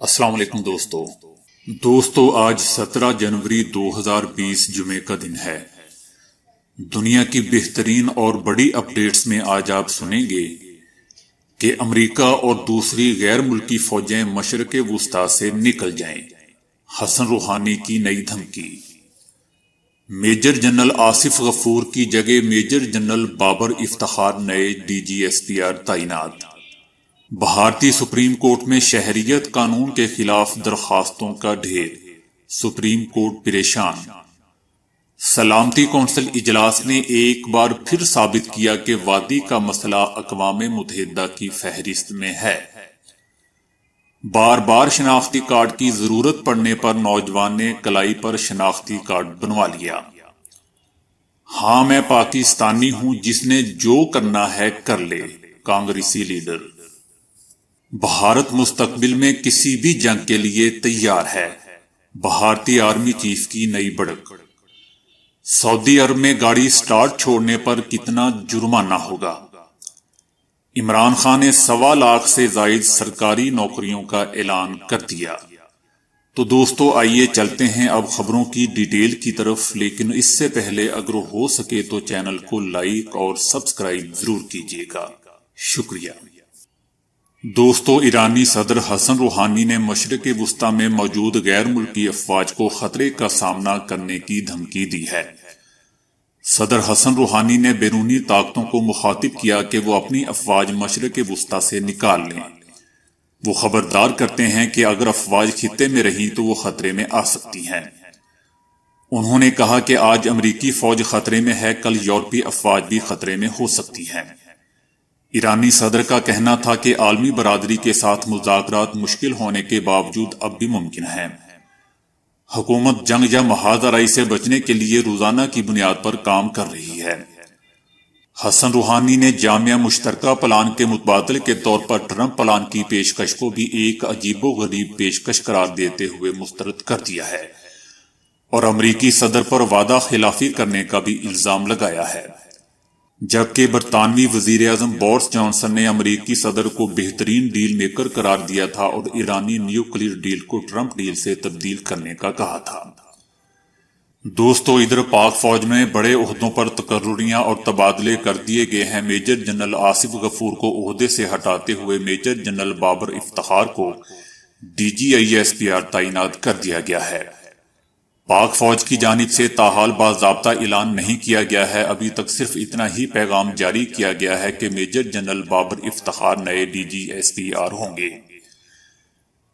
السلام علیکم دوستو آج 17 جنوری 2020 جمعے کا دن ہے۔ دنیا کی بہترین اور بڑی اپڈیٹس میں آج آپ سنیں گے کہ امریکہ اور دوسری غیر ملکی فوجیں مشرق وسطی سے نکل جائیں، حسن روحانی کی نئی دھمکی۔ میجر جنرل آصف غفور کی جگہ میجر جنرل بابر افتخار نئے DGSPR تعینات۔ بھارتی سپریم کورٹ میں شہریت قانون کے خلاف درخواستوں کا ڈھیر، سپریم کورٹ پریشان۔ سلامتی کونسل اجلاس نے ایک بار پھر ثابت کیا کہ وادی کا مسئلہ اقوام متحدہ کی فہرست میں ہے۔ بار بار شناختی کارڈ کی ضرورت پڑنے پر نوجوان نے کلائی پر شناختی کارڈ بنوا لیا۔ ہاں میں پاکستانی ہوں، جس نے جو کرنا ہے کر لے، کانگریسی لیڈر۔ بھارت مستقبل میں کسی بھی جنگ کے لیے تیار ہے، بھارتی آرمی چیف کی نئی بڑک۔ سعودی عرب میں گاڑی سٹارٹ چھوڑنے پر کتنا جرمانہ ہوگا؟ عمران خان نے 1.25 لاکھ سے زائد سرکاری نوکریوں کا اعلان کر دیا۔ تو دوستو آئیے چلتے ہیں اب خبروں کی ڈیٹیل کی طرف، لیکن اس سے پہلے اگر ہو سکے تو چینل کو لائک اور سبسکرائب ضرور کیجیے گا، شکریہ۔ دوستو ایرانی صدر حسن روحانی نے مشرق وسطی میں موجود غیر ملکی افواج کو خطرے کا سامنا کرنے کی دھمکی دی ہے۔ صدر حسن روحانی نے بیرونی طاقتوں کو مخاطب کیا کہ وہ اپنی افواج مشرق وسطی سے نکال لیں۔ وہ خبردار کرتے ہیں کہ اگر افواج خطے میں رہی تو وہ خطرے میں آ سکتی ہیں۔ انہوں نے کہا کہ آج امریکی فوج خطرے میں ہے، کل یورپی افواج بھی خطرے میں ہو سکتی ہیں۔ ایرانی صدر کا کہنا تھا کہ عالمی برادری کے ساتھ مذاکرات مشکل ہونے کے باوجود اب بھی ممکن ہیں۔ حکومت جنگ یا محاذ آرائی سے بچنے کے لیے روزانہ کی بنیاد پر کام کر رہی ہے۔ حسن روحانی نے جامعہ مشترکہ پلان کے متبادل کے طور پر ٹرمپ پلان کی پیشکش کو بھی ایک عجیب و غریب پیشکش قرار دیتے ہوئے مسترد کر دیا ہے اور امریکی صدر پر وعدہ خلافی کرنے کا بھی الزام لگایا ہے، جبکہ برطانوی وزیر اعظم بورس جانسن نے امریکی صدر کو بہترین ڈیل میکر قرار دیا تھا اور ایرانی نیوکلیئر ڈیل کو ٹرمپ ڈیل سے تبدیل کرنے کا کہا تھا۔ دوستو ادھر پاک فوج میں بڑے عہدوں پر تقرریاں اور تبادلے کر دیے گئے ہیں۔ میجر جنرل آصف غفور کو عہدے سے ہٹاتے ہوئے میجر جنرل بابر افتخار کو DGSPR تعینات کر دیا گیا ہے۔ پاک فوج کی جانب سے تاحال باضابطہ اعلان نہیں کیا گیا ہے، ابھی تک صرف اتنا ہی پیغام جاری کیا گیا ہے کہ میجر جنرل بابر افتخار نئے DGSPR ہوں گے،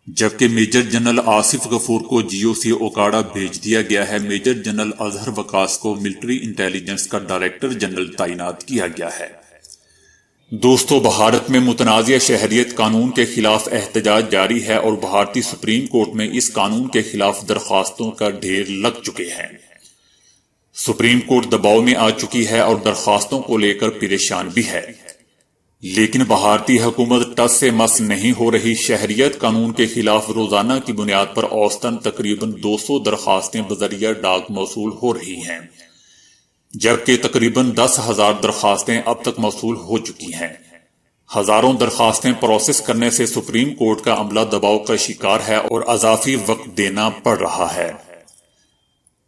جبکہ میجر جنرل آصف غفور کو GOC اوکاڑا بھیج دیا گیا ہے۔ میجر جنرل اظہر وقاص کو ملٹری انٹیلیجنس کا ڈائریکٹر جنرل تعینات کیا گیا ہے۔ دوستو بھارت میں متنازع شہریت قانون کے خلاف احتجاج جاری ہے اور بھارتی سپریم کورٹ میں اس قانون کے خلاف درخواستوں کا ڈھیر لگ چکے ہیں۔ سپریم کورٹ دباؤ میں آ چکی ہے اور درخواستوں کو لے کر پریشان بھی ہے، لیکن بھارتی حکومت ٹس سے مس نہیں ہو رہی۔ شہریت قانون کے خلاف روزانہ کی بنیاد پر اوسطاً تقریباً 200 درخواستیں بذریعہ ڈاک موصول ہو رہی ہیں، جبکہ تقریباً 10,000 درخواستیں اب تک موصول ہو چکی ہیں۔ ہزاروں درخواستیں پروسیس کرنے سے سپریم کورٹ کا عملہ دباؤ کا شکار ہے اور اضافی وقت دینا پڑ رہا ہے۔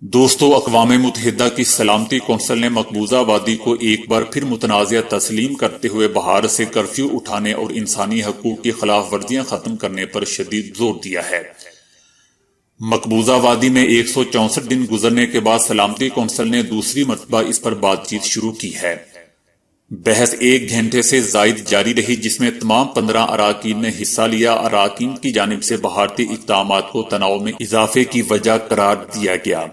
دوستو اقوام متحدہ کی سلامتی کونسل نے مقبوضہ وادی کو ایک بار پھر متنازع تسلیم کرتے ہوئے بھارت سے کرفیو اٹھانے اور انسانی حقوق کی خلاف ورزیاں ختم کرنے پر شدید زور دیا ہے۔ مقبوضہ وادی میں 164 دن گزرنے کے بعد سلامتی کونسل نے دوسری مرتبہ اس پر بات چیت شروع کی ہے۔ بحث 1 گھنٹے سے زائد جاری رہی، جس میں تمام 15 اراکین نے حصہ لیا۔ اراکین کی جانب سے بھارتی اقدامات کو تناؤ میں اضافے کی وجہ قرار دیا گیا۔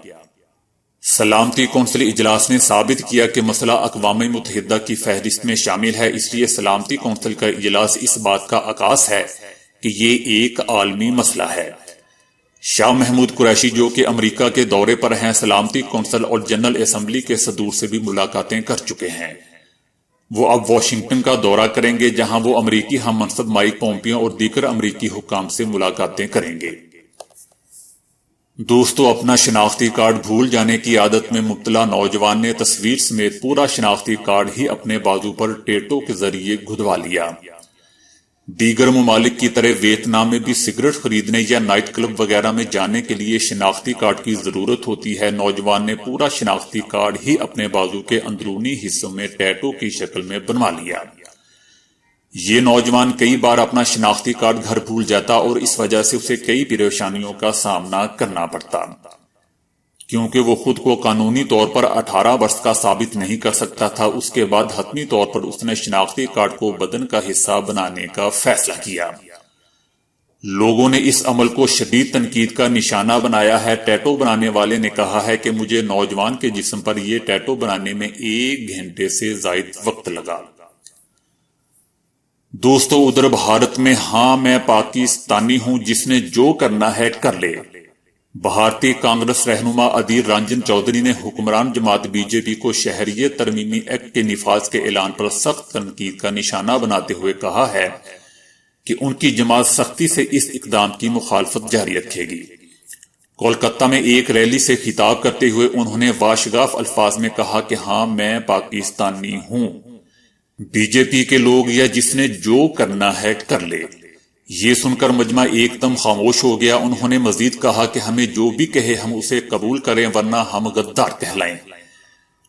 سلامتی کونسل اجلاس نے ثابت کیا کہ مسئلہ اقوام متحدہ کی فہرست میں شامل ہے، اس لیے سلامتی کونسل کا اجلاس اس بات کا عکاس ہے کہ یہ ایک عالمی مسئلہ ہے۔ شاہ محمود قریشی جو کہ امریکہ کے دورے پر ہیں، سلامتی کونسل اور جنرل اسمبلی کے صدور سے بھی ملاقاتیں کر چکے ہیں۔ وہ اب واشنگٹن کا دورہ کریں گے، جہاں وہ امریکی ہم منصب مائک پومپیو اور دیگر امریکی حکام سے ملاقاتیں کریں گے۔ دوستو اپنا شناختی کارڈ بھول جانے کی عادت میں مبتلا نوجوان نے تصویر سمیت پورا شناختی کارڈ ہی اپنے بازو پر ٹیٹو کے ذریعے گھدوا لیا۔ دیگر ممالک کی طرح ویتنام میں بھی سگریٹ خریدنے یا نائٹ کلب وغیرہ میں جانے کے لیے شناختی کارڈ کی ضرورت ہوتی ہے۔ نوجوان نے پورا شناختی کارڈ ہی اپنے بازو کے اندرونی حصوں میں ٹیٹو کی شکل میں بنوا لیا۔ یہ نوجوان کئی بار اپنا شناختی کارڈ گھر بھول جاتا اور اس وجہ سے اسے کئی پریشانیوں کا سامنا کرنا پڑتا، کیونکہ وہ خود کو قانونی طور پر 18 برس کا ثابت نہیں کر سکتا تھا۔ اس کے بعد حتمی طور پر اس نے شناختی کارڈ کو بدن کا حصہ بنانے کا فیصلہ کیا۔ لوگوں نے اس عمل کو شدید تنقید کا نشانہ بنایا ہے۔ ٹیٹو بنانے والے نے کہا ہے کہ مجھے نوجوان کے جسم پر یہ ٹیٹو بنانے میں 1 گھنٹے سے زائد وقت لگا۔ دوستو، ادھر بھارت میں ہاں میں پاکستانی ہوں، جس نے جو کرنا ہے کر لے۔ بھارتی کانگریس رہنما ادھیر رنجن چودھری نے حکمران جماعت بی جے پی کو شہریت ترمیمی ایکٹ کے نفاذ کے اعلان پر سخت تنقید کا نشانہ بناتے ہوئے کہا ہے کہ ان کی جماعت سختی سے اس اقدام کی مخالفت جاری رکھے گی۔ کولکتہ میں ایک ریلی سے خطاب کرتے ہوئے انہوں نے واشگاف الفاظ میں کہا کہ ہاں میں پاکستانی ہوں، بی جے پی کے لوگ یا جس نے جو کرنا ہے کر لے۔ یہ سن کر مجمع ایک دم خاموش ہو گیا۔ انہوں نے مزید کہا کہ ہمیں جو بھی کہے ہم اسے قبول کریں ورنہ ہم غدار کہلائیں۔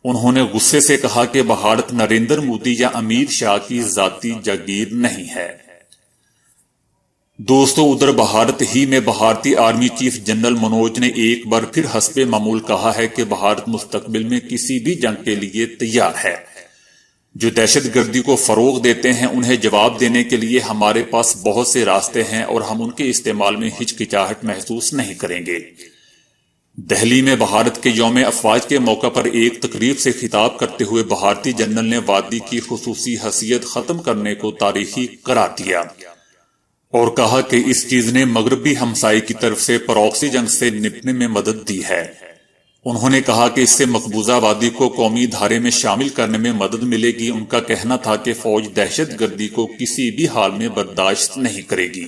انہوں نے غصے سے کہا کہ بھارت نریندر مودی یا امت شاہ کی ذاتی جاگیر نہیں ہے۔ دوستو، ادھر بھارت ہی میں بھارتی آرمی چیف جنرل منوج نے ایک بار پھر حسب معمول کہا ہے کہ بھارت مستقبل میں کسی بھی جنگ کے لیے تیار ہے۔ جو دہشت گردی کو فروغ دیتے ہیں انہیں جواب دینے کے لیے ہمارے پاس بہت سے راستے ہیں اور ہم ان کے استعمال میں ہچکچاہٹ محسوس نہیں کریں گے۔ دہلی میں بھارت کے یوم افواج کے موقع پر ایک تقریب سے خطاب کرتے ہوئے بھارتی جنرل نے وادی کی خصوصی حیثیت ختم کرنے کو تاریخی قرار دیا اور کہا کہ اس چیز نے مغربی ہمسائے کی طرف سے پراکسی جنگ سے نپٹنے میں مدد دی ہے۔ انہوں نے کہا کہ اس سے مقبوضہ وادی کو قومی دھارے میں شامل کرنے میں مدد ملے گی۔ ان کا کہنا تھا کہ فوج دہشت گردی کو کسی بھی حال میں برداشت نہیں کرے گی۔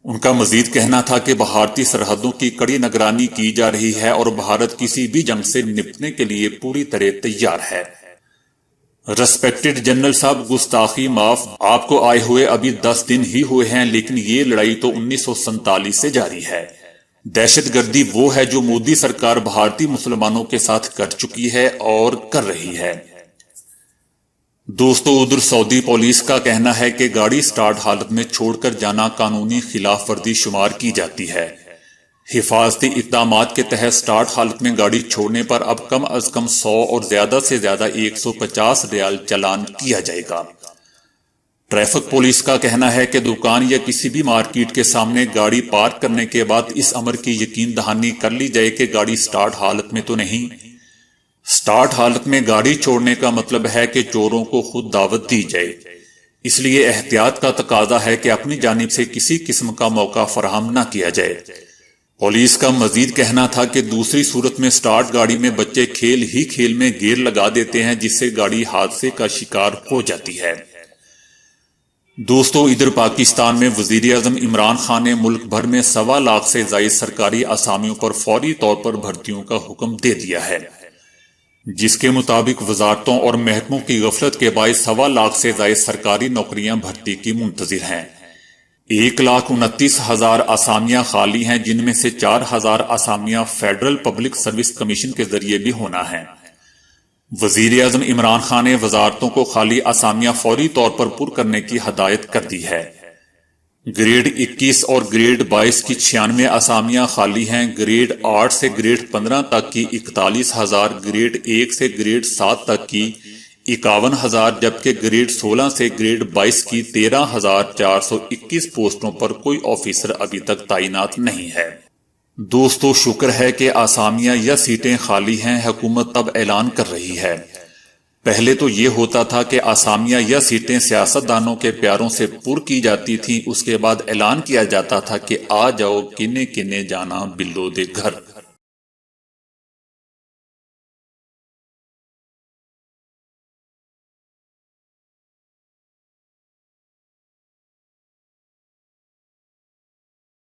ان کا مزید کہنا تھا کہ بھارتی سرحدوں کی کڑی نگرانی کی جا رہی ہے اور بھارت کسی بھی جنگ سے نپٹنے کے لیے پوری طرح تیار ہے۔ ریسپیکٹڈ جنرل صاحب، گستاخی معاف، آپ کو آئے ہوئے ابھی 10 دن ہی ہوئے ہیں، لیکن یہ لڑائی تو 1947 سے جاری ہے۔ دہشت گردی وہ ہے جو مودی سرکار بھارتی مسلمانوں کے ساتھ کر چکی ہے اور کر رہی ہے۔ دوستو، ادھر سعودی پولیس کا کہنا ہے کہ گاڑی سٹارٹ حالت میں چھوڑ کر جانا قانونی خلاف ورزی شمار کی جاتی ہے۔ حفاظتی اقدامات کے تحت سٹارٹ حالت میں گاڑی چھوڑنے پر اب کم از کم 100 اور زیادہ سے زیادہ 150 ریال چالان کیا جائے گا۔ ٹریفک پولیس کا کہنا ہے کہ دکان یا کسی بھی مارکیٹ کے سامنے گاڑی پارک کرنے کے بعد اس امر کی یقین دہانی کر لی جائے کہ گاڑی سٹارٹ حالت میں تو نہیں۔ سٹارٹ حالت میں گاڑی چھوڑنے کا مطلب ہے کہ چوروں کو خود دعوت دی جائے۔ اس لیے احتیاط کا تقاضا ہے کہ اپنی جانب سے کسی قسم کا موقع فراہم نہ کیا جائے۔ پولیس کا مزید کہنا تھا کہ دوسری صورت میں سٹارٹ گاڑی میں بچے کھیل ہی کھیل میں گیئر لگا دیتے ہیں، جس سے گاڑی حادثے کا شکار ہو جاتی ہے۔ دوستو، ادھر پاکستان میں وزیر اعظم عمران خان نے ملک بھر میں 1.25 لاکھ سے زائد سرکاری اسامیوں پر فوری طور پر بھرتیوں کا حکم دے دیا ہے، جس کے مطابق وزارتوں اور محکموں کی غفلت کے باعث 1.25 لاکھ سے زائد سرکاری نوکریاں بھرتی کی منتظر ہیں۔ 1,29,000 اسامیاں خالی ہیں، جن میں سے 4,000 اسامیاں فیڈرل پبلک سروس کمیشن کے ذریعے بھی ہونا ہے۔ وزیر اعظم عمران خان نے وزارتوں کو خالی اسامیاں فوری طور پر پر کرنے کی ہدایت کر دی ہے۔ گریڈ 21 اور گریڈ 22 کی 96 اسامیاں خالی ہیں۔ گریڈ 8 سے گریڈ 15 تک کی 41,000، گریڈ 1 سے گریڈ 7 تک کی 51,000، جبکہ گریڈ 16 سے گریڈ 22 کی 13,421 پوسٹوں پر کوئی آفیسر ابھی تک تعینات نہیں ہے۔ دوستو، شکر ہے کہ اسامیاں یا سیٹیں خالی ہیں، حکومت اب اعلان کر رہی ہے۔ پہلے تو یہ ہوتا تھا کہ اسامیاں یا سیٹیں سیاستدانوں کے پیاروں سے پر کی جاتی تھیں، اس کے بعد اعلان کیا جاتا تھا کہ آ جاؤ کنے کنے جانا بلو دے گھر۔